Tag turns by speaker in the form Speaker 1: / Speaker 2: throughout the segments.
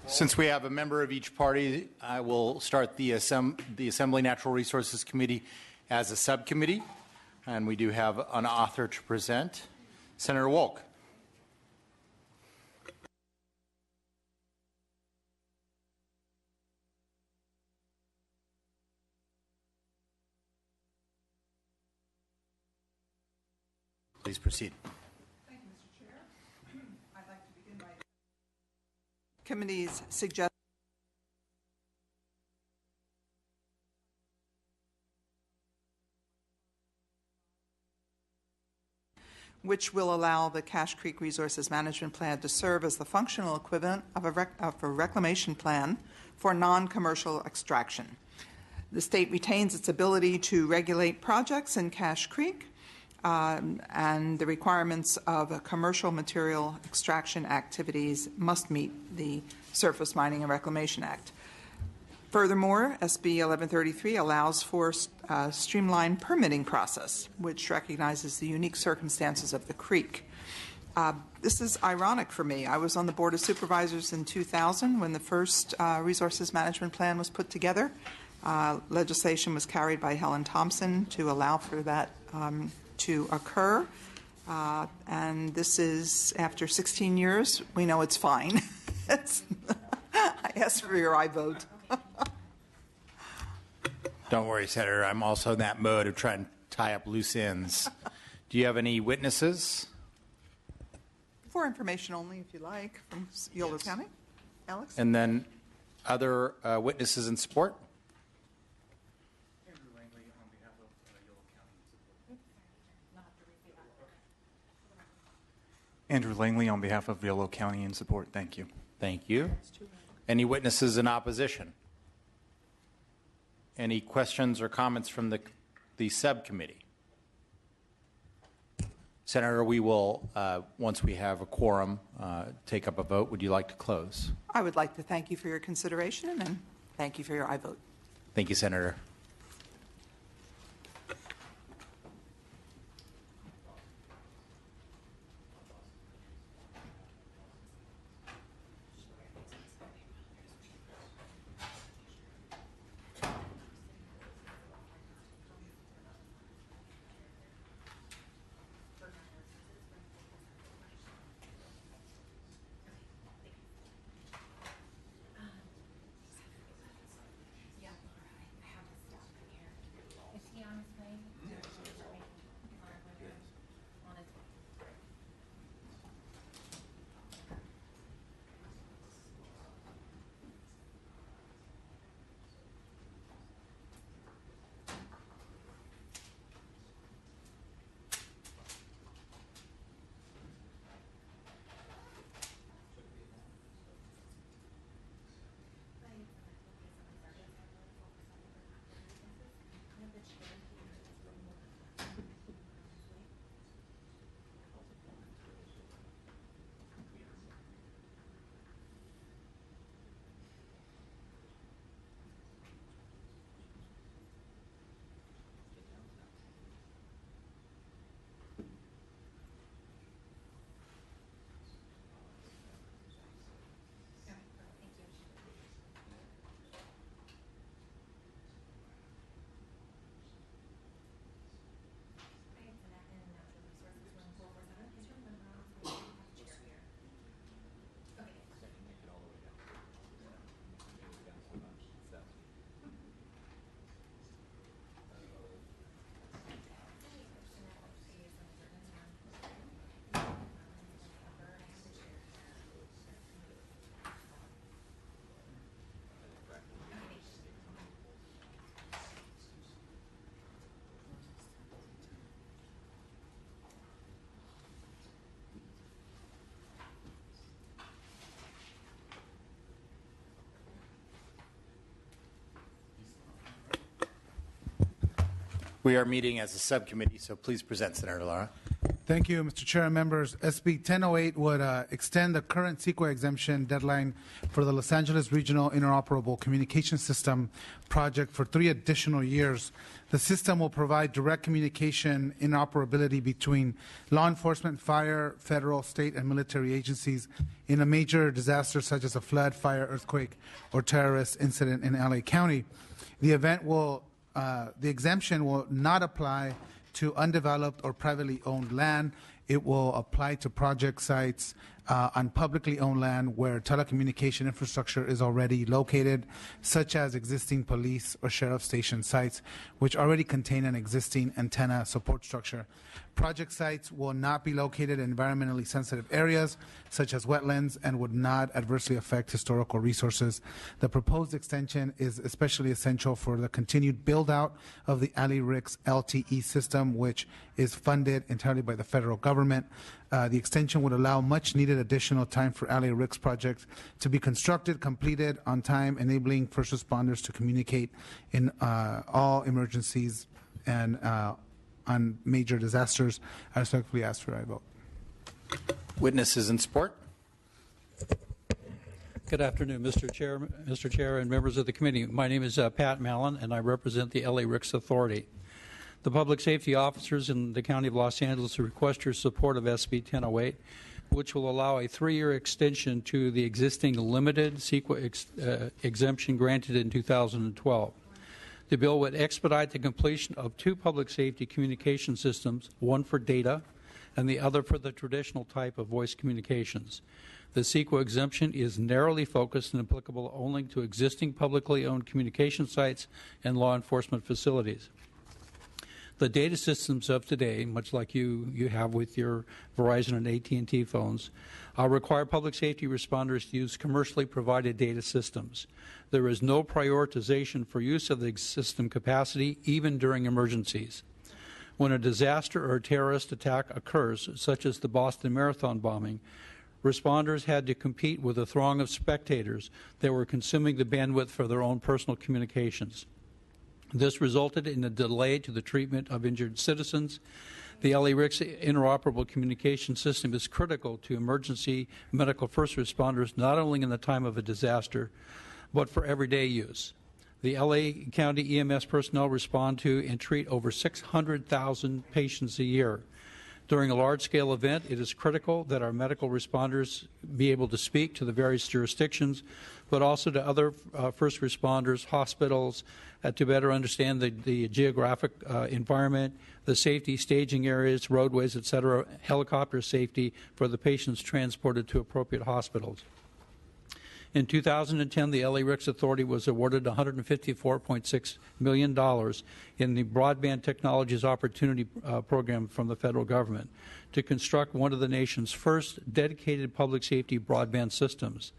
Speaker 1: Since we have a member of each party, I will start the Assembly Natural Resources Committee as a subcommittee, and we do have an author to present, Senator Wolk. Please proceed.
Speaker 2: Thank you, Mr. Chair. I'd like to begin by committee's suggestion which will allow the Cache Creek Resources Management Plan to serve as the functional equivalent of a reclamation plan for non-commercial extraction. The state retains its ability to regulate projects in Cache Creek, and the requirements of a commercial material extraction activities must meet the Surface Mining and Reclamation Act. Furthermore, SB 1133 allows for a streamlined permitting process, which recognizes the unique circumstances of the creek. This is ironic for me. I was on the Board of Supervisors in 2000 when the first Resources Management Plan was put together. Legislation was carried by Helen Thompson to allow for that to occur, and this is after 16 years. We know it's fine. I ask for your aye vote.
Speaker 1: Don't worry, Senator. I'm also in that mode of trying to tie up loose ends. Do you have any witnesses?
Speaker 2: For information only, if you like, from Yolo County. Alex?
Speaker 1: And then other witnesses in support?
Speaker 3: Andrew Langley on behalf of Yolo County in support. Thank you.
Speaker 1: Thank you. Any witnesses in opposition? Any questions or comments from the subcommittee? Senator, we will, once we have a quorum, take up a vote. Would you like to close?
Speaker 2: I would like to thank you for your consideration and thank you for your aye vote.
Speaker 1: Thank you, Senator. We are meeting as a subcommittee, so please present, Senator Lara.
Speaker 4: Thank you, Mr. Chair and members. SB 1008 would extend the current CEQA exemption deadline for the Los Angeles Regional Interoperable Communication System project for 3 additional years. The system will provide direct communication interoperability between law enforcement, fire, federal, state, and military agencies in a major disaster such as a flood, fire, earthquake, or terrorist incident in LA County. The exemption will not apply to undeveloped or privately owned land. It will apply to project sites on publicly owned land where telecommunication infrastructure is already located, such as existing police or sheriff station sites, which already contain an existing antenna support structure. Project sites will not be located in environmentally sensitive areas, such as wetlands, and would not adversely affect historical resources. The proposed extension is especially essential for the continued build-out of the Ali-RICS LTE system, which is funded entirely by the federal government. The extension would allow much-needed additional time for Ali-RICS projects to be constructed, completed on time, enabling first responders to communicate in all emergencies and on major disasters. I respectfully ask for a vote.
Speaker 1: Witnesses in support.
Speaker 5: Good afternoon, Mr. Chair, and members of the committee. My name is Pat Mallon, and I represent the LA-RICS Authority. The public safety officers in the County of Los Angeles request your support of SB 1008, which will allow a 3-year extension to the existing limited CEQA exemption granted in 2012. The bill would expedite the completion of 2 public safety communication systems, one for data and the other for the traditional type of voice communications. The CEQA exemption is narrowly focused and applicable only to existing publicly owned communication sites and law enforcement facilities. The data systems of today, much like you have with your Verizon and AT&T phones, require public safety responders to use commercially provided data systems. There is no prioritization for use of the system capacity, even during emergencies. When a disaster or a terrorist attack occurs, such as the Boston Marathon bombing, responders had to compete with a throng of spectators that were consuming the bandwidth for their own personal communications. This resulted in a delay to the treatment of injured citizens. The LA-RICS interoperable communication system is critical to emergency medical first responders, not only in the time of a disaster, but for everyday use. The LA County EMS personnel respond to and treat over 600,000 patients a year. During a large-scale event, it is critical that our medical responders be able to speak to the various jurisdictions, but also to other first responders, hospitals, to better understand the geographic environment, the safety staging areas, roadways, et cetera, helicopter safety for the patients transported to appropriate hospitals. In 2010, the LA-RICS Authority was awarded $154.6 million in the Broadband Technologies Opportunity Program from the federal government to construct one of the nation's first dedicated public safety broadband systems.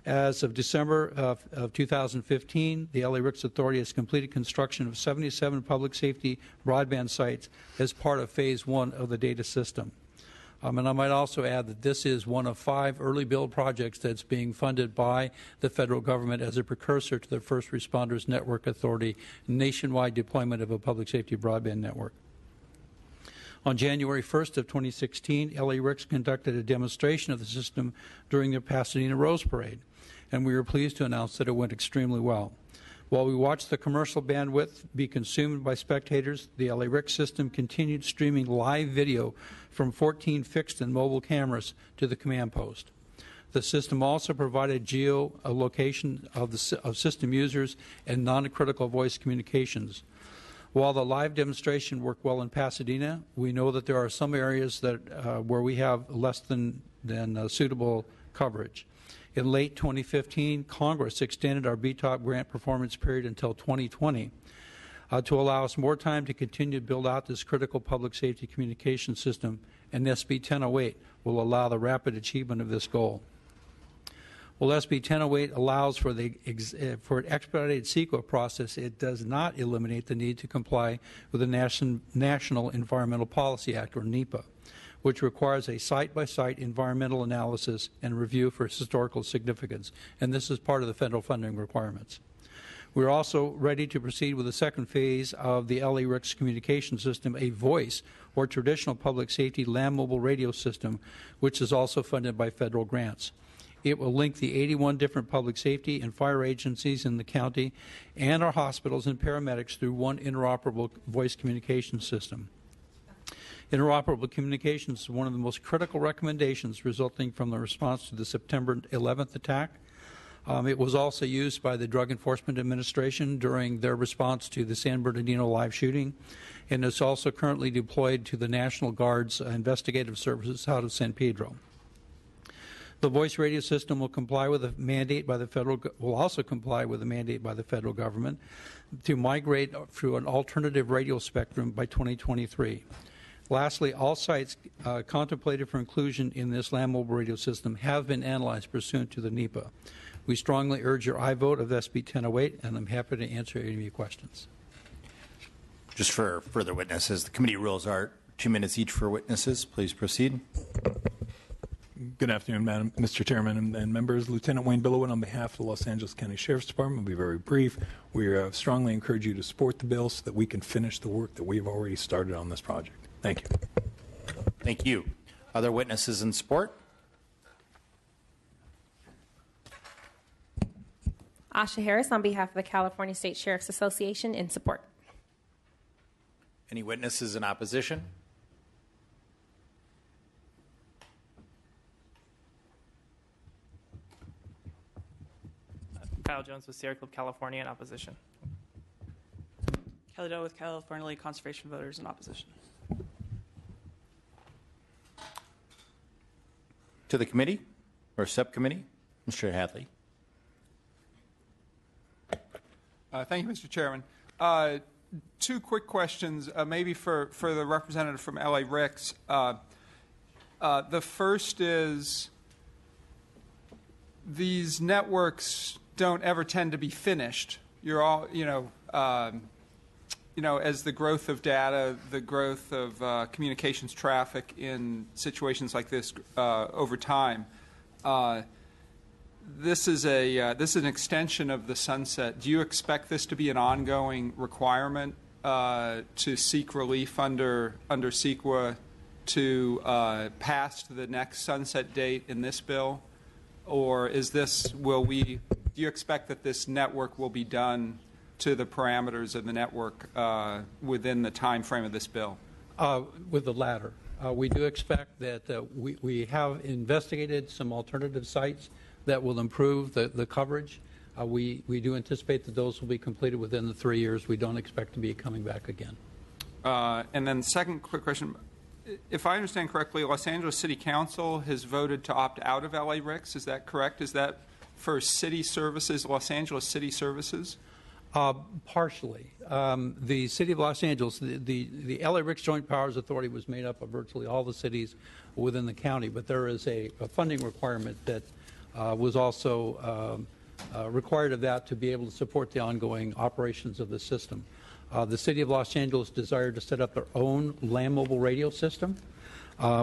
Speaker 5: As of December of 2015, the LA-RICS Authority has completed construction of 77 public safety broadband sites as part of Phase 1 of the data system. And I might also add that this is one of 5 early build projects that's being funded by the federal government as a precursor to the First Responders Network Authority nationwide deployment of a public safety broadband network. On January 1st of 2016, LA-RICS conducted a demonstration of the system during the Pasadena Rose Parade, and we were pleased to announce that it went extremely well. While we watched the commercial bandwidth be consumed by spectators, the LA-RICS system continued streaming live video from 14 fixed and mobile cameras to the command post. The system also provided geolocation of system users and non-critical voice communications. While the live demonstration worked well in Pasadena, we know that there are some areas that where we have less than suitable coverage. In late 2015, Congress extended our BTOP grant performance period until 2020 to allow us more time to continue to build out this critical public safety communication system, and SB 1008 will allow the rapid achievement of this goal. Well, SB 1008 allows for an expedited CEQA process. It does not eliminate the need to comply with the National Environmental Policy Act, or NEPA, which requires a site-by-site environmental analysis and review for historical significance, and this is part of the federal funding requirements. We're also ready to proceed with the second phase of the LA-RICS communication system, a voice or traditional public safety land mobile radio system, which is also funded by federal grants. It will link the 81 different public safety and fire agencies in the county and our hospitals and paramedics through one interoperable voice communication system. Interoperable communications is one of the most critical recommendations resulting from the response to the September 11th attack. It was also used by the Drug Enforcement Administration during their response to the San Bernardino live shooting, and is also currently deployed to the National Guard's investigative services out of San Pedro. The voice radio system will comply with a mandate by the will also comply with a mandate by the federal government to migrate through an alternative radio spectrum by 2023. Lastly, all sites contemplated for inclusion in this land mobile radio system have been analyzed pursuant to the NEPA. We strongly urge your aye vote of SB 1008, and I'm happy to answer any of your questions.
Speaker 1: Just for further witnesses, the committee rules are 2 minutes each for witnesses. Please proceed.
Speaker 6: Good afternoon, Mr. Chairman and members. Lieutenant Wayne Billowin on behalf of the Los Angeles County Sheriff's Department will be very brief. We strongly encourage you to support the bill so that we can finish the work that we've already started on this project. Thank you.
Speaker 1: Thank you. Other witnesses in support?
Speaker 7: Asha Harris on behalf of the California State Sheriff's Association in support.
Speaker 1: Any witnesses in opposition?
Speaker 8: Kyle Jones with Sierra Club California in opposition.
Speaker 9: Kelly Doe with California League Conservation Voters in opposition.
Speaker 1: To the committee or subcommittee? Mr. Hadley.
Speaker 10: Thank you, Mr. Chairman. Two quick questions, maybe for the representative from LA-RICS. The first is, these networks don't ever tend to be finished. You're all, as the growth of data, the growth of communications traffic in situations like this over time. This is an extension of the sunset. Do you expect this to be an ongoing requirement to seek relief under CEQA to past the next sunset date in this bill, or do you expect that this network will be done to the parameters of the network within the time frame of this bill?
Speaker 5: With the latter. We do expect that we have investigated some alternative sites that will improve the coverage. We do anticipate that those will be completed within the 3 years. We don't expect to be coming back again.
Speaker 10: And then second quick question. If I understand correctly, Los Angeles City Council has voted to opt out of LA-RICS. Is that correct? Is that for city services, Los Angeles City Services?
Speaker 5: Partially. The City of Los Angeles, the LA-RICS Joint Powers Authority was made up of virtually all the cities within the county, but there is a funding requirement that was also required of that to be able to support the ongoing operations of the system. The City of Los Angeles desired to set up their own land mobile radio system,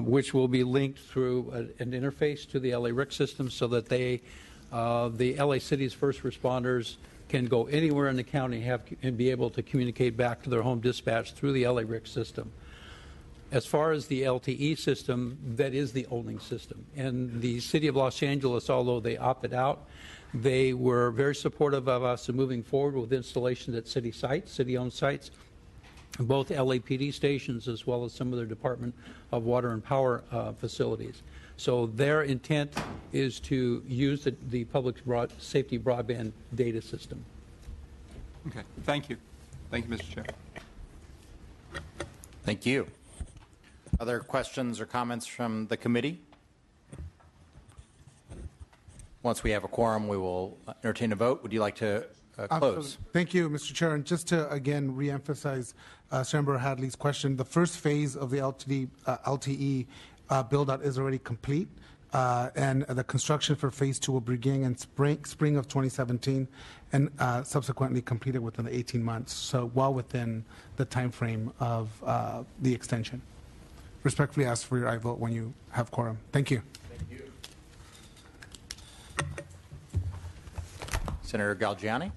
Speaker 5: which will be linked through an interface to the LA-RICS system so that the LA City's first responders can go anywhere in the county and be able to communicate back to their home dispatch through the LA-RICS system. As far as the LTE system, that is the only system. And the City of Los Angeles, although they opted out, they were very supportive of us moving forward with installations at city sites, city-owned sites, both LAPD stations as well as some of their Department of Water and Power facilities. So their intent is to use the public safety broadband data system.
Speaker 10: Okay. Thank you. Thank you, Mr. Chair.
Speaker 1: Thank you. Other questions or comments from the committee? Once we have a quorum, we will entertain a vote. Would you like to close?
Speaker 4: Absolutely. Thank you, Mr. Chair. And just to, again, reemphasize Senator Hadley's question, the first phase of the LTE build-out is already complete, and the construction for phase 2 will be beginning in spring of 2017 and subsequently completed within the 18 months, so well within the time frame of the extension. Respectfully ask for your aye vote when you have quorum. Thank you.
Speaker 1: Thank you. Senator Galgiani.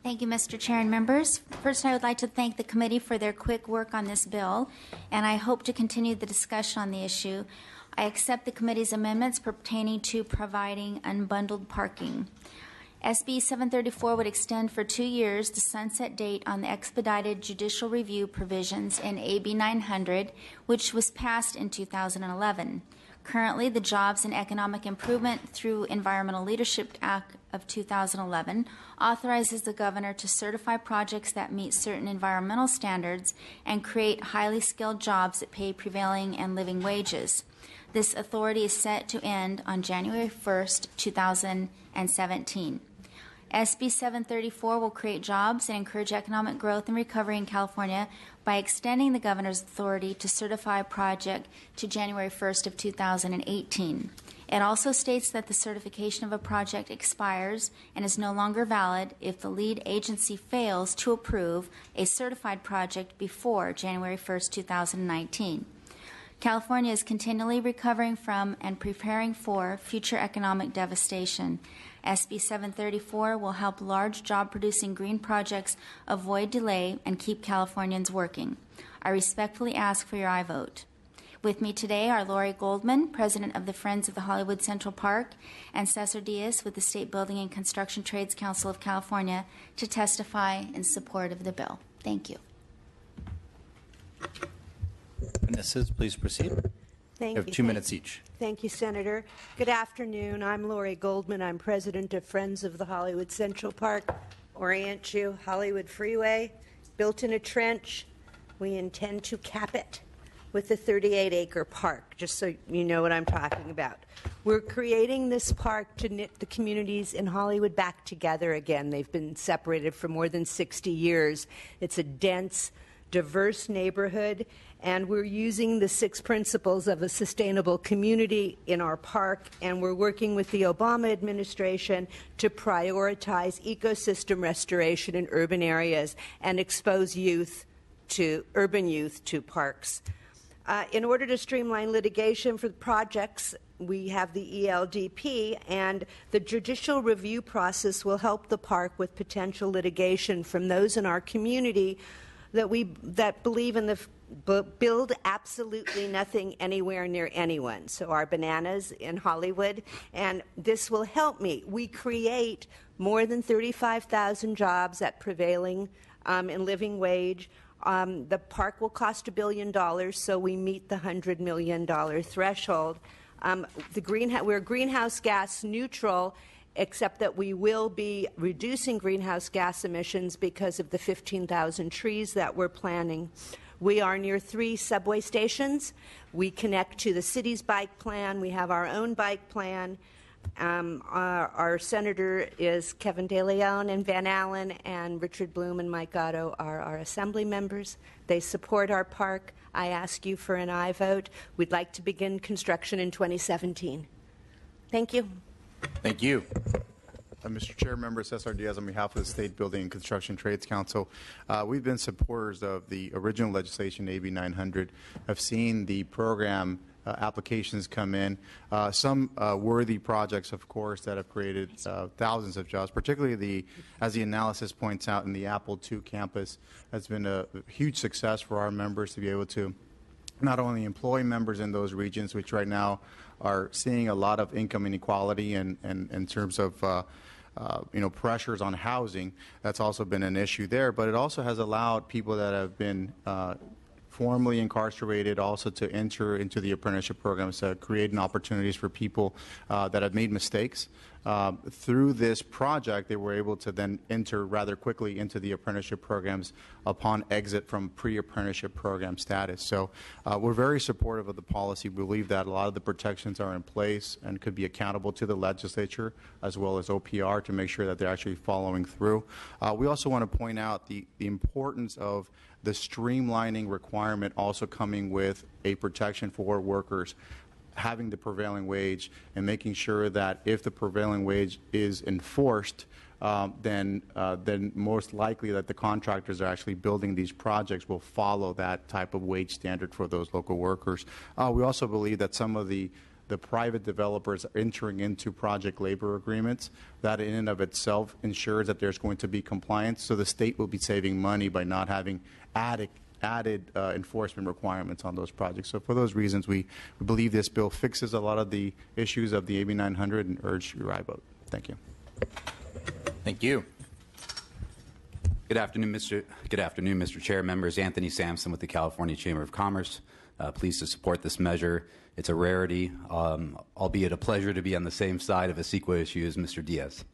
Speaker 11: Thank you, Mr. Chair and members. First, I would like to thank the committee for their quick work on this bill, and I hope to continue the discussion on the issue. I accept the committee's amendments pertaining to providing unbundled parking. SB 734 would extend for 2 years the sunset date on the expedited judicial review provisions in AB 900, which was passed in 2011. Currently, the Jobs and Economic Improvement through Environmental Leadership Act of 2011 authorizes the governor to certify projects that meet certain environmental standards and create highly skilled jobs that pay prevailing and living wages. This authority is set to end on January 1st, 2017. SB 734 will create jobs and encourage economic growth and recovery in California by extending the governor's authority to certify a project to January 1st of 2018. It also states that the certification of a project expires and is no longer valid if the lead agency fails to approve a certified project before January 1st, 2019. California is continually recovering from and preparing for future economic devastation. SB 734 will help large job-producing green projects avoid delay and keep Californians working. I respectfully ask for your aye vote. With me today are Lori Goldman, President of the Friends of the Hollywood Central Park, and Cesar Diaz with the State Building and Construction Trades Council of California to testify in support of the bill. Thank you.
Speaker 1: Witnesses, please proceed.
Speaker 12: Thank
Speaker 1: You have 2 minutes each.
Speaker 12: Thank you, Senator. Good afternoon. I'm Lori Goldman. I'm president of Friends of the Hollywood Central Park. Orient you, Hollywood Freeway, built in a trench. We intend to cap it with a 38-acre park, just so you know what I'm talking about. We're creating this park to knit the communities in Hollywood back together again. They've been separated for more than 60 years. It's a dense, diverse neighborhood, and we're using the 6 principles of a sustainable community in our park, and we're working with the Obama administration to prioritize ecosystem restoration in urban areas and expose urban youth to parks. In order to streamline litigation for the projects, we have the ELDP, and the judicial review process will help the park with potential litigation from those in our community that believe in the build absolutely nothing anywhere near anyone. So our bananas in Hollywood, and this will help me. We create more than 35,000 jobs at prevailing and living wage. The park will cost $1 billion, so we meet the $100 million threshold. We're greenhouse gas neutral, except that we will be reducing greenhouse gas emissions because of the 15,000 trees that we're planting. We are near 3 subway stations. We connect to the city's bike plan. We have our own bike plan. Our senator is Kevin De Leon and Van Allen, and Richard Bloom and Mike Gatto are our assembly members. They support our park. I ask you for an aye vote. We'd like to begin construction in 2017. Thank you.
Speaker 1: Thank you.
Speaker 13: Mr. Chair, members, Cesar Diaz on behalf of the State Building and Construction Trades Council. We've been supporters of the original legislation, AB 900. I've seen the program applications come in. Some worthy projects, of course, that have created thousands of jobs, particularly as the analysis points out, in the Apple II campus has been a huge success for our members to be able to not only employ members in those regions, which right now are seeing a lot of income inequality and in terms of pressures on housing. That's also been an issue there, but it also has allowed people that have been formerly incarcerated also to enter into the apprenticeship programs, creating opportunities for people that have made mistakes. Through this project, they were able to then enter rather quickly into the apprenticeship programs upon exit from pre-apprenticeship program status. So we're very supportive of the policy. We believe that a lot of the protections are in place and could be accountable to the legislature as well as OPR to make sure that they're actually following through. We also want to point out the importance of the streamlining requirement also coming with a protection for workers, having the prevailing wage and making sure that if the prevailing wage is enforced, then most likely that the contractors are actually building these projects will follow that type of wage standard for those local workers. We also believe that some of the the private developers are entering into project labor agreements. That in and of itself ensures that there's going to be compliance, so the state will be saving money by not having added enforcement requirements on those projects. So for those reasons, we believe this bill fixes a lot of the issues of the AB 900 and urge your aye vote. Thank you.
Speaker 1: Thank you.
Speaker 14: Good afternoon, Mr. Chair, members. Anthony Sampson with the California Chamber of Commerce. Pleased to support this measure. It's a rarity, albeit a pleasure to be on the same side of a CEQA issue as Mr. Diaz.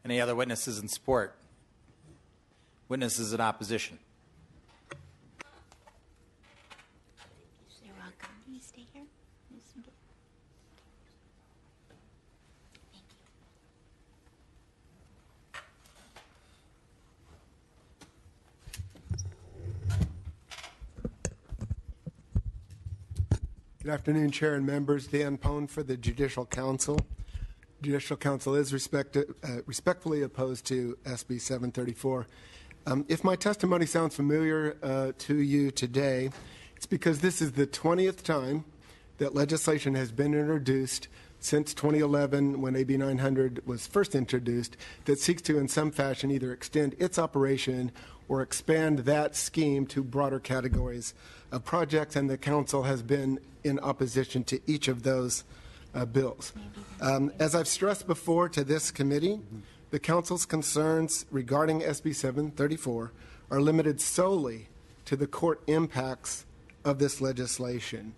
Speaker 1: Any other witnesses in support? Witnesses in opposition?
Speaker 11: You're welcome. You stay here.
Speaker 15: Good afternoon, Chair and members. Dan Pone for the Judicial Council. Judicial Council is respectfully opposed to SB 734. If my testimony sounds familiar to you today, it's because this is the 20th time that legislation has been introduced since 2011, when AB 900 was first introduced, that seeks to, in some fashion, either extend its operation or expand that scheme to broader categories of projects, and the Council has been in opposition to each of those bills. As I've stressed before to this committee, the Council's concerns regarding SB 734 are limited solely to the court impacts of this legislation.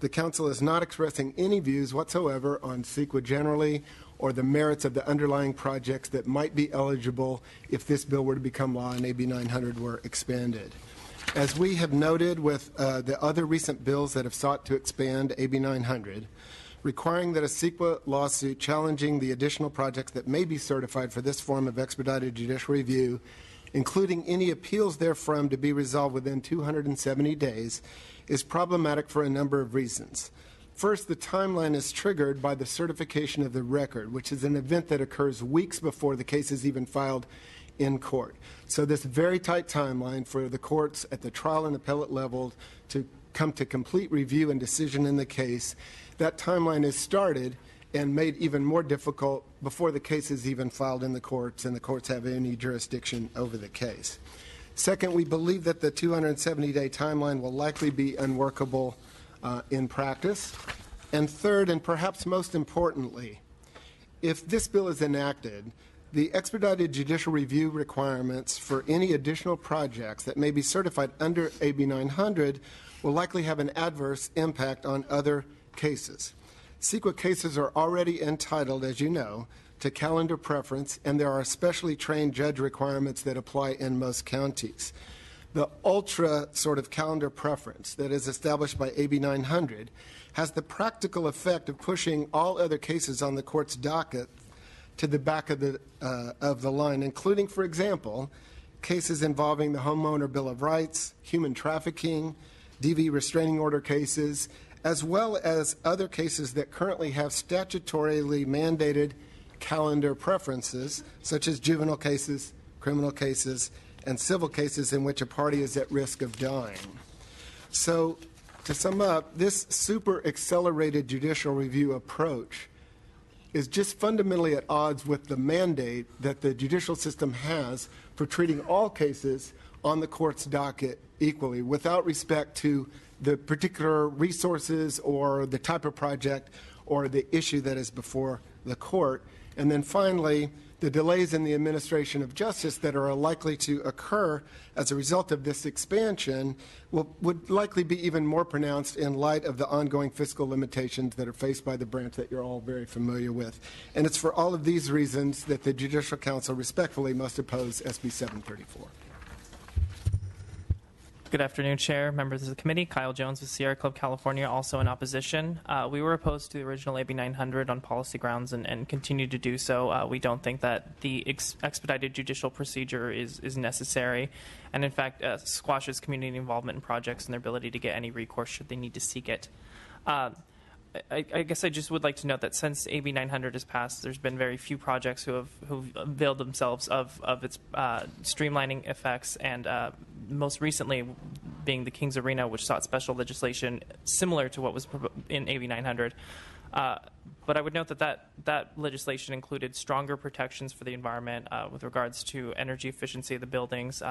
Speaker 15: The Council is not expressing any views whatsoever on CEQA generally or the merits of the underlying projects that might be eligible if this bill were to become law and AB 900 were expanded. As we have noted with the other recent bills that have sought to expand AB 900, requiring that a CEQA lawsuit challenging the additional projects that may be certified for this form of expedited judicial review, including any appeals therefrom, to be resolved within 270 days, is problematic for a number of reasons. First, the timeline is triggered by the certification of the record, which is an event that occurs weeks before the case is even filed in court. So this very tight timeline for the courts at the trial and appellate level to come to complete review and decision in the case, that timeline is started and made even more difficult before the case is even filed in the courts and the courts have any jurisdiction over the case. Second, we believe that the 270-day timeline will likely be unworkable in practice. And third, and perhaps most importantly, if this bill is enacted, the expedited judicial review requirements for any additional projects that may be certified under AB 900 will likely have an adverse impact on other cases. CEQA cases are already entitled, as you know, to calendar preference, and there are specially trained judge requirements that apply in most counties. The ultra sort of calendar preference that is established by AB 900 has the practical effect of pushing all other cases on the court's docket to the back of the line, including, for example, cases involving the Homeowner Bill of Rights, human trafficking, DV restraining order cases, as well as other cases that currently have statutorily mandated calendar preferences, such as juvenile cases, criminal cases, and civil cases in which a party is at risk of dying. So, to sum up, this super accelerated judicial review approach is just fundamentally at odds with the mandate that the judicial system has for treating all cases on the court's docket equally, without respect to the particular resources or the type of project or the issue that is before the court. And then finally, the delays in the administration of justice that are likely to occur as a result of this expansion would likely be even more pronounced in light of the ongoing fiscal limitations that are faced by the branch that you're all very familiar with. And it's for all of these reasons that the Judicial Council respectfully must oppose SB 734.
Speaker 8: Good afternoon, Chair, members of the committee. Kyle Jones with Sierra Club, California, also in opposition. We were opposed to the original AB 900 on policy grounds and continue to do so. We don't think that the expedited judicial procedure is necessary and, in fact, squashes community involvement in projects and their ability to get any recourse should they need to seek it. I guess I just would like to note that since AB 900 has passed, there's been very few projects who've availed themselves of its streamlining effects, and most recently, being the Kings Arena, which sought special legislation similar to what was in AB 900. But I would note that legislation included stronger protections for the environment with regards to energy efficiency of the buildings,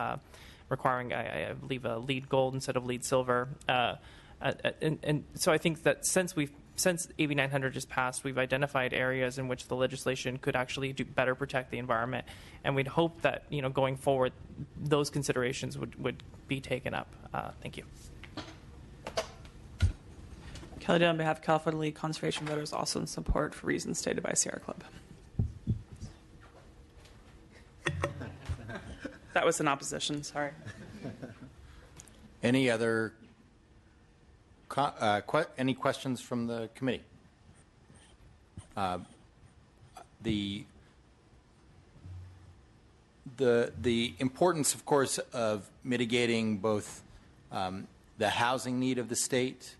Speaker 8: requiring, I believe, a LEED gold instead of LEED silver. And so I think that since AB 900 is passed, we've identified areas in which the legislation could actually better protect the environment, and we'd hope that going forward, those considerations would be taken up. Thank you.
Speaker 9: Kelly Day on behalf of California League Conservation Voters, also in support for reasons stated by Sierra Club. That was in opposition, sorry.
Speaker 1: Any other any questions from the committee? The importance, of course, of mitigating both the housing need of the state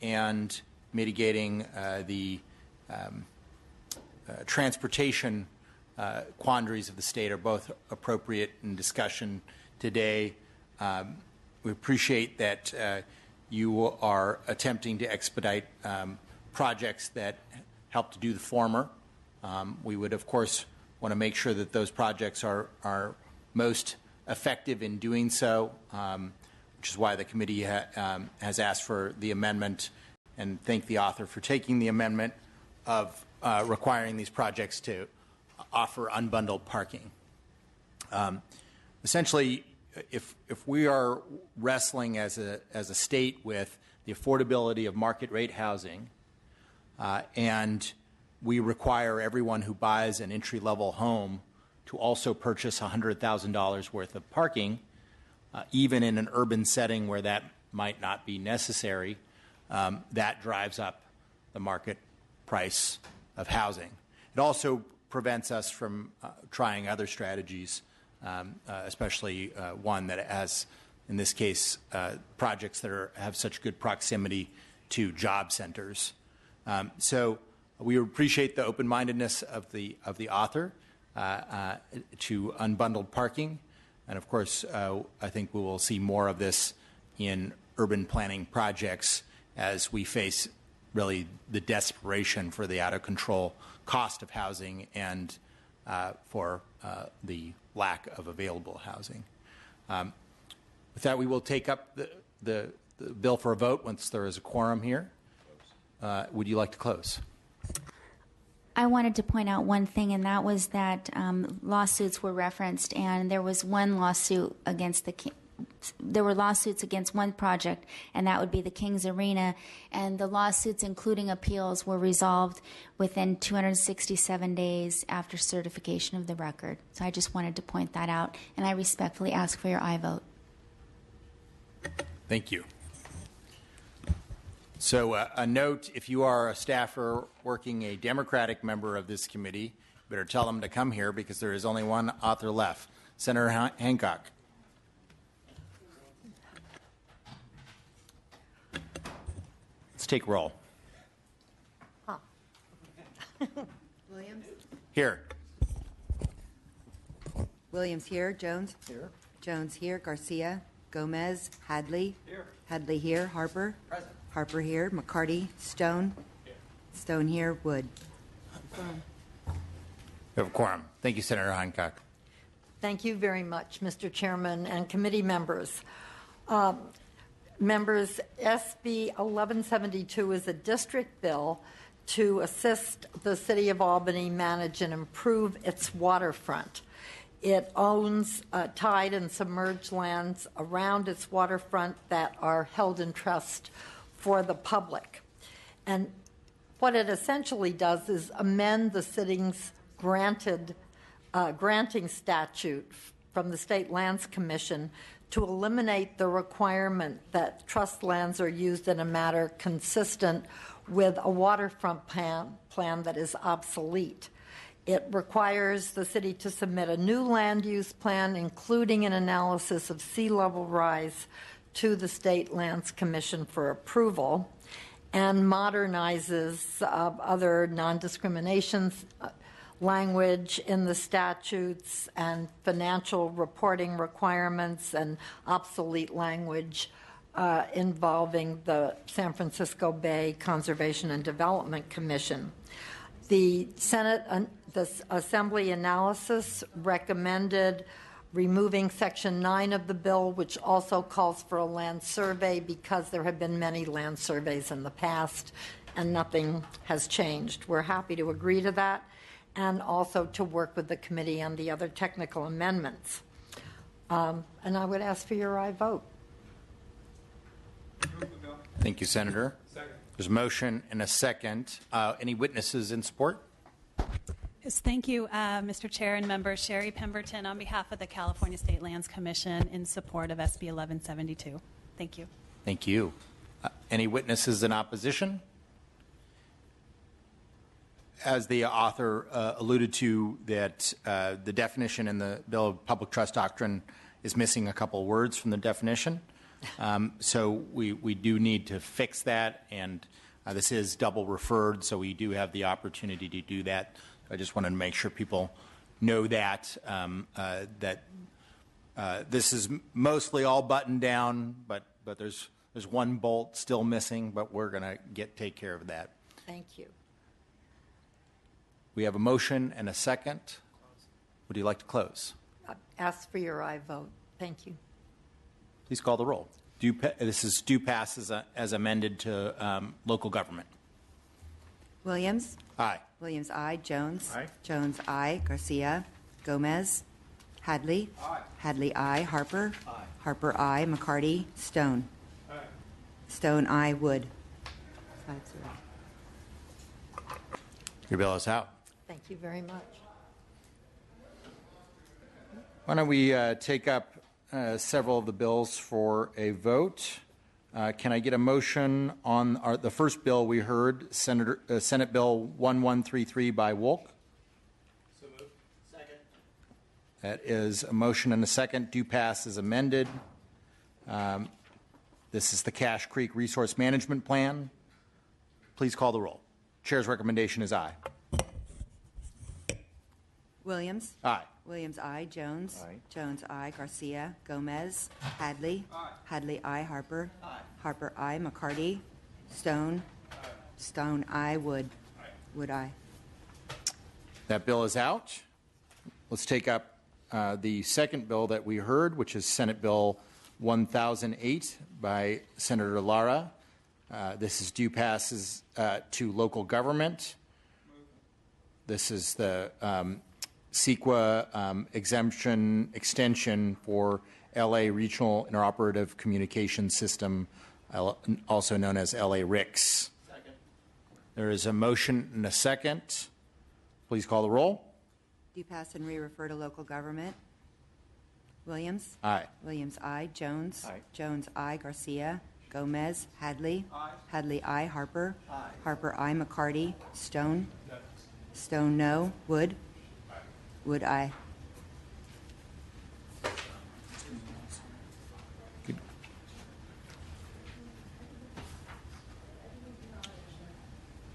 Speaker 1: and mitigating the transportation quandaries of the state are both appropriate in discussion today. We appreciate that you are attempting to expedite projects that help to do the former. We would, of course, want to make sure that those projects are most effective in doing so, which is why the committee has asked for the amendment, and thank the author for taking the amendment of requiring these projects to offer unbundled parking. Essentially, if we are wrestling as a state with the affordability of market rate housing, and we require everyone who buys an entry-level home to also purchase $100,000 worth of parking, even in an urban setting where that might not be necessary, that drives up the market price of housing. It also prevents us from trying other strategies, especially one that has, in this case, projects that have such good proximity to job centers. So we appreciate the open-mindedness of the author to unbundled parking, and of course, I think we will see more of this in urban planning projects as we face really the desperation for the out-of-control cost of housing and for the lack of available housing. With that, we will take up the bill for a vote once there is a quorum here. Would you like to close?
Speaker 11: I wanted to point out one thing, and that was that lawsuits were referenced, and there was one lawsuit against there were lawsuits against one project, and that would be the Kings Arena, and the lawsuits, including appeals, were resolved within 267 days after certification of the record. So I just wanted to point that out, and I respectfully ask for your aye vote.
Speaker 1: Thank you. So a note, if you are a staffer working a Democratic member of this committee, you better tell them to come here because there is only one author left. Senator Hancock. Let's take roll.
Speaker 16: Williams?
Speaker 1: Here.
Speaker 16: Williams here. Jones? Here. Jones here. Garcia? Gomez? Hadley? Here. Hadley here. Harper? Present. Harper here. McCarty? Stone? Here. Stone here. Wood?
Speaker 1: We have a quorum. Thank you, Senator Hancock.
Speaker 17: Thank you very much, Mr. Chairman and committee members. Members, SB 1172 is a district bill to assist the City of Albany manage and improve its waterfront. It owns tide and submerged lands around its waterfront that are held in trust for the public. And what it essentially does is amend the city's granting statute from the State Lands Commission to eliminate the requirement that trust lands are used in a manner consistent with a waterfront plan that is obsolete. It requires the city to submit a new land use plan, including an analysis of sea level rise, to the State Lands Commission for approval, and modernizes other non-discrimination language in the statutes and financial reporting requirements and obsolete language involving the San Francisco Bay Conservation and Development Commission. The Senate, the Assembly analysis recommended removing Section 9 of the bill, which also calls for a land survey because there have been many land surveys in the past and nothing has changed. We're happy to agree to that and also to work with the committee on the other technical amendments. And I would ask for your aye vote.
Speaker 1: Thank you, Senator. Second. There's a motion and a second. Any witnesses in support?
Speaker 18: Yes, thank you, Mr. Chair and members. Sherry Pemberton on behalf of the California State Lands Commission in support of SB 1172. Thank you.
Speaker 1: Thank you. Any witnesses in opposition? As the author alluded to, that the definition in the Bill of Public Trust Doctrine is missing a couple words from the definition. So we do need to fix that, and this is double referred, so we do have the opportunity to do that. I just wanted to make sure people know that this is mostly all buttoned down, but there's one bolt still missing, but we're going to take care of that.
Speaker 17: Thank you.
Speaker 1: We have a motion and a second. Would you like to close?
Speaker 17: Ask for your aye vote. Thank you.
Speaker 1: Please call the roll. This is due pass as amended to local government.
Speaker 16: Williams?
Speaker 1: Aye.
Speaker 16: Williams, aye. Jones?
Speaker 1: Aye.
Speaker 16: Jones, aye. Garcia? Gomez? Hadley?
Speaker 10: Aye.
Speaker 16: Hadley, aye. Harper?
Speaker 10: Aye.
Speaker 16: Harper, aye. McCarty? Stone?
Speaker 10: Aye.
Speaker 16: Stone, aye. Wood? 5-0.
Speaker 1: Your bill is out.
Speaker 17: Thank you very much.
Speaker 1: Why don't we take up several of the bills for a vote? Can I get a motion on the first bill we heard, Senate Bill 1133 by Wolk?
Speaker 10: So moved. Second.
Speaker 1: That is a motion and a second. Due pass is amended. This is the Cache Creek Resource Management Plan. Please call the roll. Chair's recommendation is aye.
Speaker 16: Williams?
Speaker 1: Aye.
Speaker 16: Williams, aye. Jones?
Speaker 1: Aye.
Speaker 16: Jones, aye. Garcia? Gomez? Hadley?
Speaker 10: Aye.
Speaker 16: Hadley, aye. Harper?
Speaker 10: Aye.
Speaker 16: Harper, aye. McCarty? Stone?
Speaker 10: Aye.
Speaker 16: Stone, aye. Wood?
Speaker 10: Aye.
Speaker 16: Wood, aye.
Speaker 1: That bill is out. Let's take up the second bill that we heard, which is Senate Bill 1008 by Senator Lara. This is due passes to local government. This is the CEQA exemption extension for LA Regional Interoperative Communication System, also known as LA RICS.
Speaker 10: Second.
Speaker 1: There is a motion and a second. Please call the roll.
Speaker 16: Do pass and re-refer to local government. Williams?
Speaker 1: Aye.
Speaker 16: Williams, aye. Jones?
Speaker 1: Aye.
Speaker 16: Jones, aye. Garcia? Gomez? Hadley?
Speaker 10: Aye.
Speaker 16: Hadley, aye. Harper?
Speaker 10: Aye.
Speaker 16: Harper, aye. McCarty? Stone?
Speaker 10: No.
Speaker 16: Stone, no. Wood?
Speaker 10: Aye.
Speaker 16: Wood, aye.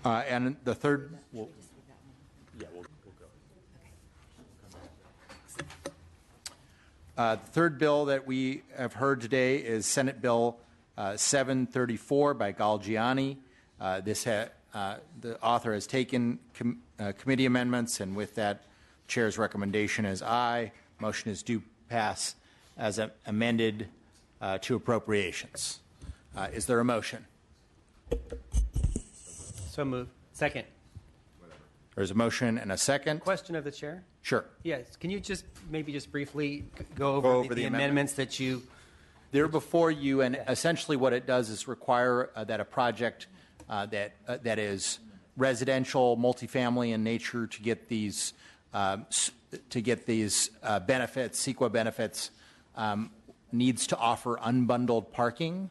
Speaker 1: And the third, we'll go. The third bill that we have heard today is Senate Bill 734 by Galgiani. The author has taken committee amendments, and with that, Chair's recommendation is aye. Motion is due pass as amended to appropriations. Is there a motion?
Speaker 19: So moved. Second.
Speaker 1: There's a motion and a second.
Speaker 19: Question of the chair?
Speaker 1: Sure.
Speaker 19: Yes. Can you just briefly go over the amendments that you...
Speaker 1: They're before you, and essentially what it does is require that a project that is residential, multifamily in nature to get these benefits, CEQA benefits, needs to offer unbundled parking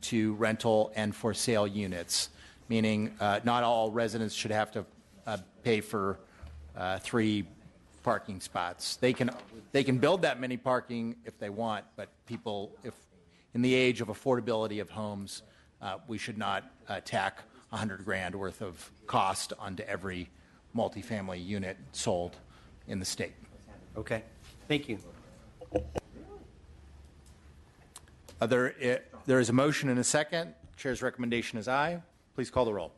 Speaker 1: to rental and for sale units, meaning not all residents should have to pay for 3 parking spots. They can build that many parking if they want, but people, if in the age of affordability of homes, we should not tack $100,000 worth of cost onto every multifamily unit sold in the state.
Speaker 19: Okay. Thank you.
Speaker 1: There is a motion and a second. Chair's recommendation is aye. Please call the roll.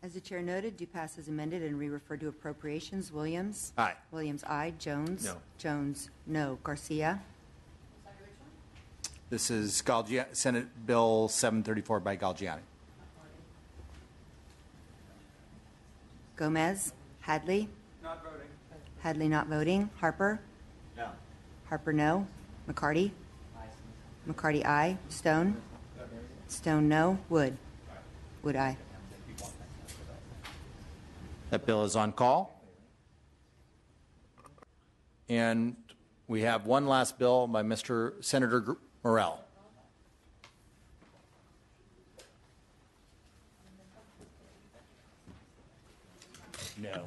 Speaker 16: As the chair noted, do pass as amended and re-refer to appropriations. Williams?
Speaker 1: Aye.
Speaker 16: Williams, aye. Jones?
Speaker 19: No.
Speaker 16: Jones, no. Garcia?
Speaker 1: This is Senate Bill 734 by Galgiani.
Speaker 16: Gomez? Hadley?
Speaker 10: Not voting.
Speaker 16: Hadley not voting. Harper?
Speaker 10: No.
Speaker 16: Harper, no. McCarty? McCarty, aye. Stone? Stone, no. Wood? Wood, aye.
Speaker 1: That bill is on call. And we have one last bill by Senator Morell. No.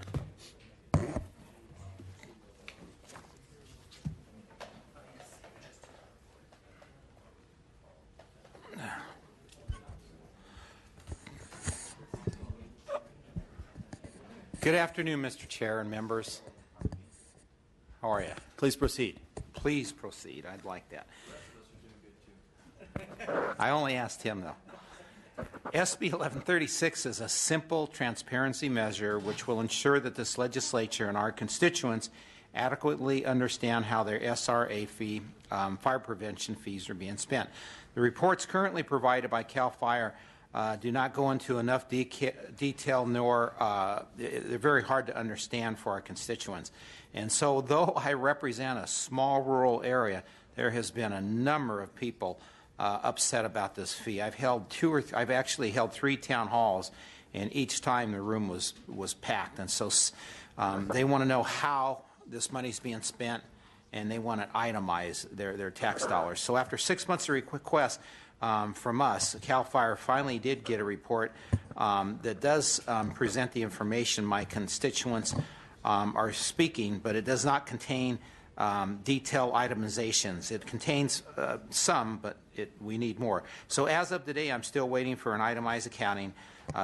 Speaker 20: Good afternoon, Mr. Chair and members. How are you?
Speaker 1: Please proceed.
Speaker 20: Please proceed. I'd like that. I only asked him, though. SB 1136 is a simple transparency measure which will ensure that this legislature and our constituents adequately understand how their SRA fee, fire prevention fees, are being spent. The reports currently provided by CAL FIRE do not go into enough detail, nor they're very hard to understand for our constituents. And so, though I represent a small rural area, there has been a number of people upset about this fee. I've actually held 3 town halls, and each time the room was packed. And so, they want to know how this money is being spent, and they want to itemize their tax dollars. So, after 6 months of requests from us, CAL FIRE finally did get a report that does present the information my constituents are speaking, but it does not contain detailed itemizations. It contains some, but we need more. So as of today, I'm still waiting for an itemized accounting,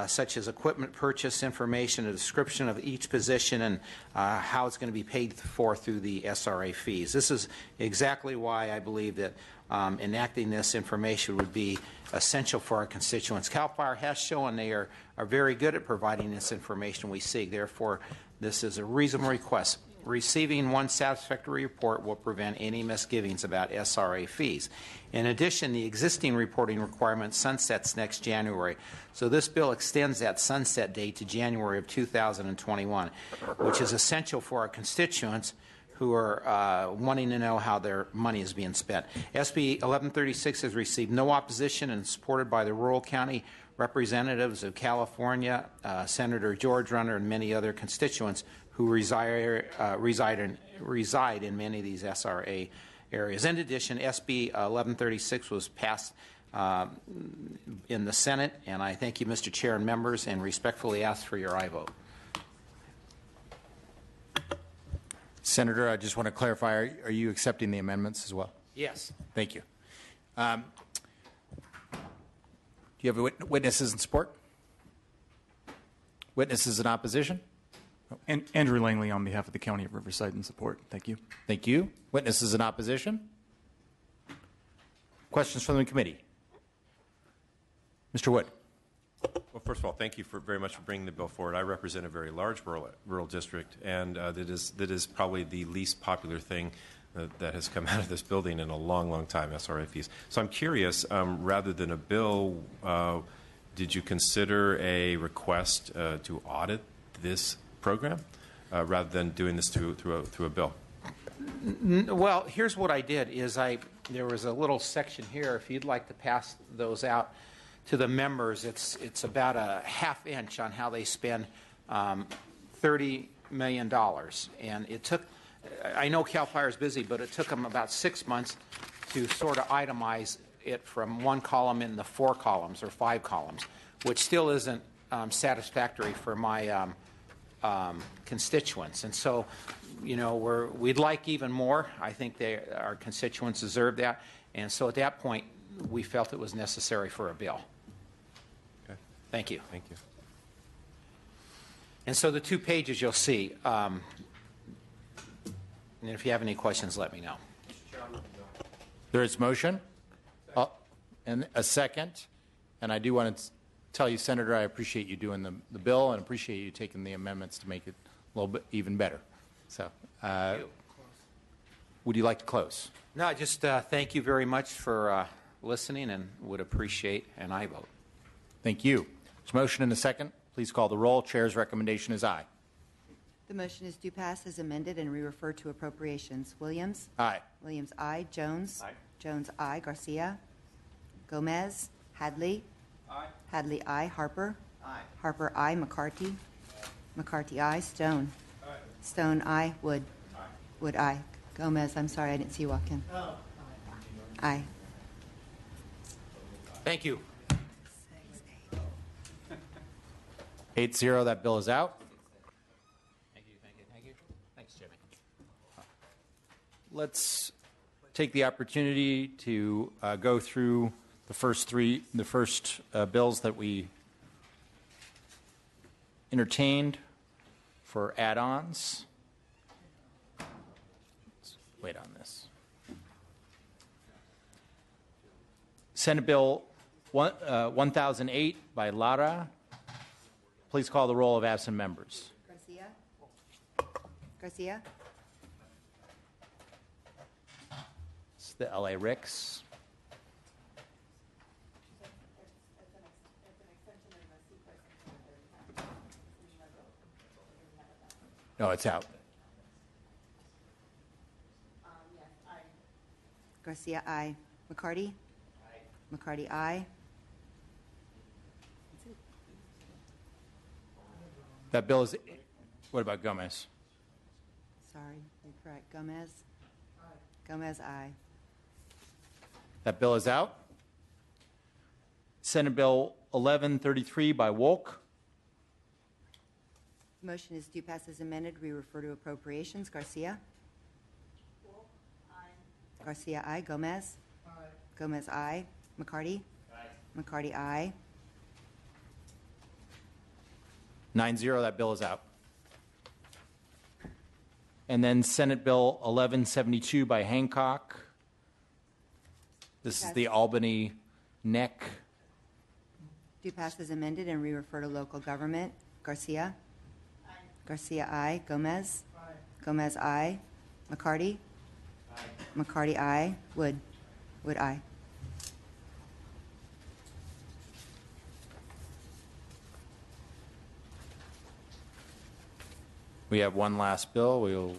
Speaker 20: such as equipment purchase information, a description of each position, and how it's going to be paid for through the SRA fees. This is exactly why I believe that enacting this information would be essential for our constituents. CAL FIRE has shown they are very good at providing this information we seek. Therefore, this is a reasonable request. Receiving one satisfactory report will prevent any misgivings about SRA fees. In addition, the existing reporting requirement sunsets next January. So this bill extends that sunset date to January of 2021, which is essential for our constituents who are wanting to know how their money is being spent. SB 1136 has received no opposition and is supported by the rural county representatives of California, Senator George Runner, and many other constituents who reside in many of these SRA areas. In addition, SB 1136 was passed in the Senate, and I thank you, Mr. Chair and members, and respectfully ask for your aye vote.
Speaker 1: Senator, I just want to clarify, are you accepting the amendments as well?
Speaker 20: Yes.
Speaker 1: Thank you. Do you have witnesses in support? Witnesses in opposition?
Speaker 3: And Andrew Langley on behalf of the County of Riverside in support. Thank you.
Speaker 1: Thank you. Witnesses in opposition? Questions from the committee? Mr. Wood.
Speaker 21: Well, first of all, thank you very much for bringing the bill forward. I represent a very large rural district, and that is probably the least popular thing that has come out of this building in a long, long time, SRA fees. So I'm curious, rather than a bill, did you consider a request to audit this program rather than doing this through a bill?
Speaker 20: Well, here's what I did is there was a little section here, if you'd like to pass those out to the members. It's about a half inch on how they spend $30 million. And it took, I know CAL FIRE is busy, but it took them about 6 months to sort of itemize it from one column into 4 columns or 5 columns, which still isn't satisfactory for my constituents. And so, you know, we'd like even more. I think our constituents deserve that. And so at that point, we felt it was necessary for a bill.
Speaker 21: Okay.
Speaker 20: Thank you.
Speaker 21: Thank you.
Speaker 20: And so the 2 pages you'll see, and if you have any questions, let me know.
Speaker 1: There is motion and a second. And I do want to tell you, Senator, I appreciate you doing the bill and appreciate you taking the amendments to make it a little bit even better. So would you like to close?
Speaker 20: No, I just thank you very much for listening and would appreciate an aye vote.
Speaker 1: Thank you. There's motion and a second. Please call the roll. Chair's recommendation is aye.
Speaker 16: The motion is due pass as amended and re-refer to appropriations. Williams?
Speaker 1: Aye.
Speaker 16: Williams, aye. Jones? Aye. Jones, aye. Garcia? Gomez? Hadley?
Speaker 10: Aye.
Speaker 16: Hadley, aye. Harper?
Speaker 19: Aye.
Speaker 16: Harper, aye. McCarty?
Speaker 19: Aye.
Speaker 16: McCarty, aye. Stone?
Speaker 10: Aye.
Speaker 16: Stone, aye. Wood?
Speaker 10: Aye.
Speaker 16: Wood, aye. Gomez, I'm sorry, I didn't see you walk in.
Speaker 19: Oh.
Speaker 16: Aye.
Speaker 20: Thank you.
Speaker 1: 8-0, that bill is out.
Speaker 20: Thank you, thank you, thank you. Thanks, Jimmy.
Speaker 1: Let's take the opportunity to go through the first bills that we entertained for add-ons. Let's wait on this. Senate Bill 1008 by Lara. Please call the roll of absent members.
Speaker 16: Garcia? Garcia?
Speaker 1: It's the LA Ricks. No, it's out.
Speaker 16: Garcia, aye. McCarty? Aye. McCarty, aye.
Speaker 1: That bill is. What about Gomez?
Speaker 16: Sorry, you're correct. Gomez? Aye. Gomez, aye.
Speaker 1: That bill is out. Senate Bill 1133 by Wolk.
Speaker 16: Motion is due pass as amended. We refer to appropriations. Garcia? Aye. Garcia, aye. Gomez? Aye. Gomez, aye. McCarty? Aye. McCarty, aye.
Speaker 1: 9-0, that bill is out. And then Senate Bill 1172 by Hancock. This is the Albany NEC.
Speaker 16: Due pass as amended and re-refer to local government. Garcia? Aye. Garcia, aye. Gomez? Aye. Gomez, aye. McCarty? Aye. McCarty, aye. Wood? Wood, aye.
Speaker 1: We have one last bill. We'll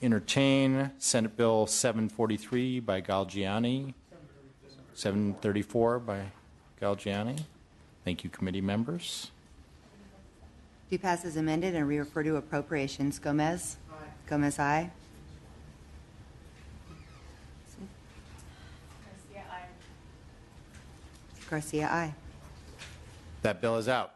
Speaker 1: entertain Senate Bill 743 by Galgiani. 734 by Galgiani. Thank you, committee members.
Speaker 16: Due pass as amended and re-refer to appropriations. Gomez? Aye. Gomez, aye.
Speaker 18: Garcia, aye.
Speaker 16: Garcia, aye.
Speaker 1: That bill is out.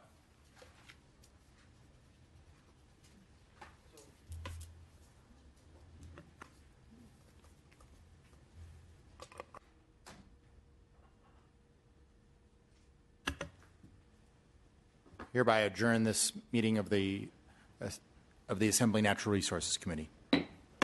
Speaker 1: Hereby adjourn this meeting of the Assembly Natural Resources Committee.